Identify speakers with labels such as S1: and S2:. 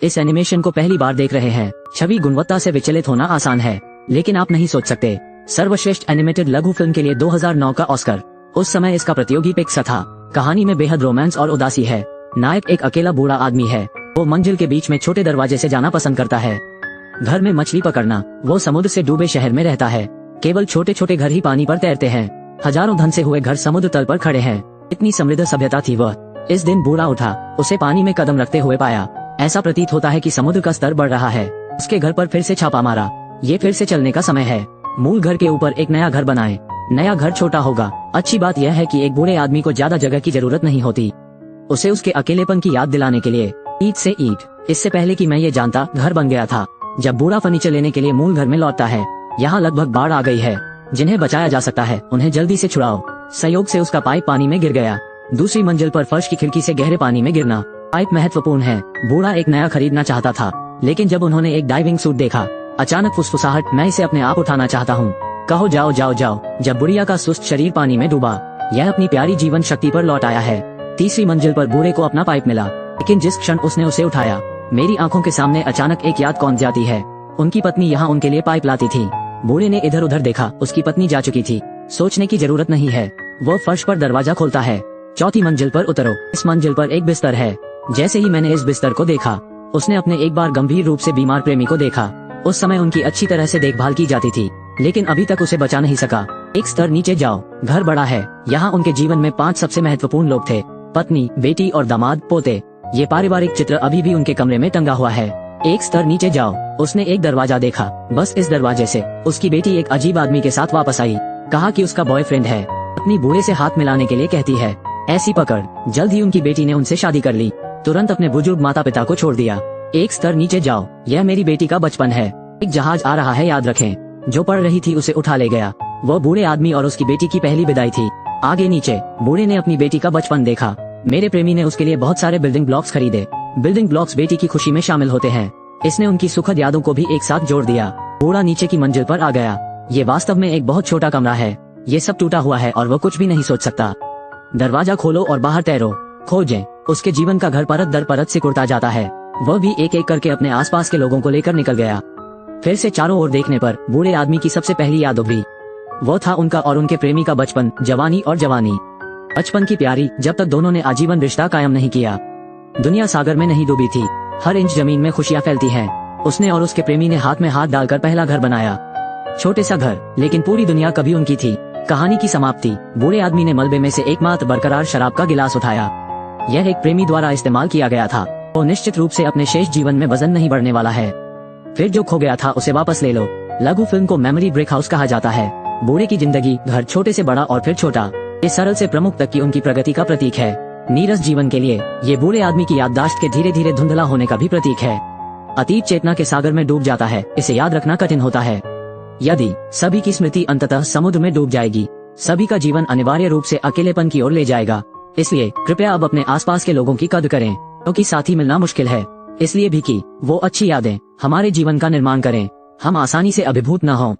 S1: इस एनिमेशन को पहली बार देख रहे हैं, छवि गुणवत्ता से विचलित होना आसान है, लेकिन आप नहीं सोच सकते सर्वश्रेष्ठ एनिमेटेड लघु फिल्म के लिए 2009 का ऑस्कर। उस समय इसका प्रतियोगी पिक्सा था। कहानी में बेहद रोमांस और उदासी है। नायक एक अकेला बूढ़ा आदमी है। वो मंजिल के बीच में छोटे दरवाजे से जाना पसंद करता है। घर में मछली पकड़ना। वो समुद्र से डूबे शहर में रहता है। केवल छोटे छोटे घर ही पानी पर तैरते हैं। हजारों धन से हुए घर समुद्र तल पर खड़े हैं। इतनी समृद्ध सभ्यता थी वह। इस दिन बूढ़ा उठा, उसे पानी में कदम रखते हुए पाया। ऐसा प्रतीत होता है कि समुद्र का स्तर बढ़ रहा है। उसके घर पर फिर से छापा मारा। ये फिर से चलने का समय है। मूल घर के ऊपर एक नया घर बनाए। नया घर छोटा होगा। अच्छी बात यह है कि एक बूढ़े आदमी को ज्यादा जगह की जरूरत नहीं होती। उसे उसके अकेलेपन की याद दिलाने के लिए ईंट से ईंट। इससे पहले कि मैं ये जानता, घर बन गया था। जब बूढ़ा फर्नीचर लेने के लिए मूल घर में लौटता है, यहाँ लगभग बाढ़ आ गई है। जिन्हें बचाया जा सकता है उन्हें जल्दी से छुड़ाओ। संयोग से उसका पाइप पानी में गिर गया। दूसरी मंजिल पर फर्श की खिड़की से गहरे पानी में गिरना। पाइप महत्वपूर्ण है। बूढ़ा एक नया खरीदना चाहता था, लेकिन जब उन्होंने एक डाइविंग सूट देखा, अचानक फुसफुसाहट, मैं इसे अपने आप उठाना चाहता हूँ। कहो जाओ जाओ जाओ। जब बुढ़िया का सुस्त शरीर पानी में डूबा, यह अपनी प्यारी जीवन शक्ति पर लौट आया है। तीसरी मंजिल पर बूढ़े को अपना पाइप मिला, लेकिन जिस क्षण उसने उसे उठाया, मेरी आंखों के सामने अचानक एक याद कौंध जाती है। उनकी पत्नी यहाँ उनके लिए पाइप लाती थी। बूढ़े ने इधर उधर देखा, उसकी पत्नी जा चुकी थी। सोचने की जरूरत नहीं है। वो फर्श पर दरवाजा खोलता है। चौथी मंजिल पर उतरो। इस मंजिल पर एक बिस्तर है। जैसे ही मैंने इस बिस्तर को देखा, उसने अपने एक बार गंभीर रूप से बीमार प्रेमी को देखा। उस समय उनकी अच्छी तरह से देखभाल की जाती थी, लेकिन अभी तक उसे बचा नहीं सका। एक स्तर नीचे जाओ। घर बड़ा है। यहाँ उनके जीवन में 5 सबसे महत्वपूर्ण लोग थे, पत्नी, बेटी और दामाद, पोते। ये पारिवारिक चित्र अभी भी उनके कमरे में टंगा हुआ है। एक स्तर नीचे जाओ। उसने एक दरवाजा देखा। बस इस दरवाजे से उसकी बेटी एक अजीब आदमी के साथ वापस आई। कहा कि उसका बॉयफ्रेंड है। अपनी बूढ़े से हाथ मिलाने के लिए कहती है। ऐसी पकड़। जल्द ही उनकी बेटी ने उनसे शादी कर ली। तुरंत अपने बुजुर्ग माता पिता को छोड़ दिया। एक स्तर नीचे जाओ। यह मेरी बेटी का बचपन है। एक जहाज आ रहा है, याद रखें। जो पढ़ रही थी उसे उठा ले गया। वो बूढ़े आदमी और उसकी बेटी की पहली विदाई थी। आगे नीचे। बूढ़े ने अपनी बेटी का बचपन देखा। मेरे प्रेमी ने उसके लिए बहुत सारे बिल्डिंग ब्लॉक्स खरीदे। बिल्डिंग ब्लॉक्स बेटी की खुशी में शामिल होते हैं। इसने उनकी सुखद यादों को भी एक साथ जोड़ दिया। बूढ़ा नीचे की मंजिल पर आ गया। ये वास्तव में एक बहुत छोटा कमरा है। ये सब टूटा हुआ है और वो कुछ भी नहीं सोच सकता। दरवाजा खोलो और बाहर तैरो। खोजें। उसके जीवन का घर परत दर परत सिकुड़ता जाता है। वह भी एक एक करके अपने आसपास के लोगों को लेकर निकल गया। फिर से चारों ओर देखने पर बूढ़े आदमी की सबसे पहली याद उभरी। वो था उनका और उनके प्रेमी का बचपन, जवानी और जवानी। बचपन की प्यारी, जब तक दोनों ने आजीवन रिश्ता कायम नहीं किया। दुनिया सागर में नहीं डूबी थी। हर इंच जमीन में खुशियाँ फैलती हैं। उसने और उसके प्रेमी ने हाथ में हाथ डालकर पहला घर बनाया। छोटे सा घर, लेकिन पूरी दुनिया कभी उनकी थी। कहानी की समाप्ति। बूढ़े आदमी ने मलबे में से एकमात्र बरकरार शराब का गिलास उठाया। यह एक प्रेमी द्वारा इस्तेमाल किया गया था। वो निश्चित रूप से अपने शेष जीवन में वजन नहीं बढ़ने वाला है। फिर जो खो गया था उसे वापस ले लो। लघु फिल्म को मेमोरी ब्रेक हाउस कहा जाता है। बूढ़े की जिंदगी, घर छोटे से बड़ा और फिर छोटा, इस सरल से प्रमुख तक की उनकी प्रगति का प्रतीक है। नीरस जीवन के लिए ये बूढ़े आदमी की याददाश्त के धीरे धीरे धुंधला होने का भी प्रतीक है। अतीत चेतना के सागर में डूब जाता है। इसे याद रखना कठिन होता है। यदि सभी की स्मृति अंततः समुद्र में डूब जाएगी, सभी का जीवन अनिवार्य रूप से अकेलेपन की ओर ले जाएगा। इसलिए कृपया अब अपने आसपास के लोगों की कद्र करें, क्योंकि साथी मिलना मुश्किल है। इसलिए भी कि वो अच्छी यादें हमारे जीवन का निर्माण करें। हम आसानी से अभिभूत न हों।